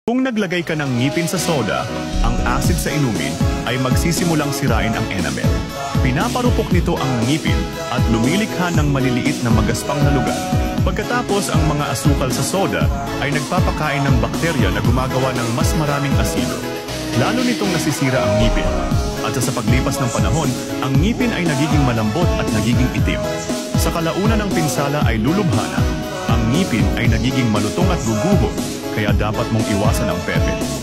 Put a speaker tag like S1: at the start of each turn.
S1: Kung naglagay ka ng ngipin sa soda, ang acid sa inumin ay magsisimulang sirain ang enamel. Pinaparupok nito ang ngipin at lumilikha ng maliliit na magaspang na lugar. Pagkatapos, ang mga asukal sa soda ay nagpapakain ng bakterya na gumagawa ng mas maraming asido. Lalo nitong nasisira ang ngipin. At sa paglipas ng panahon, ang ngipin ay nagiging malambot at nagiging itim. Sa kalaunan ng pinsala ay lulubhana. Ang ngipin ay nagiging malutong at guguho, kaya dapat mong iwasan ang pepet.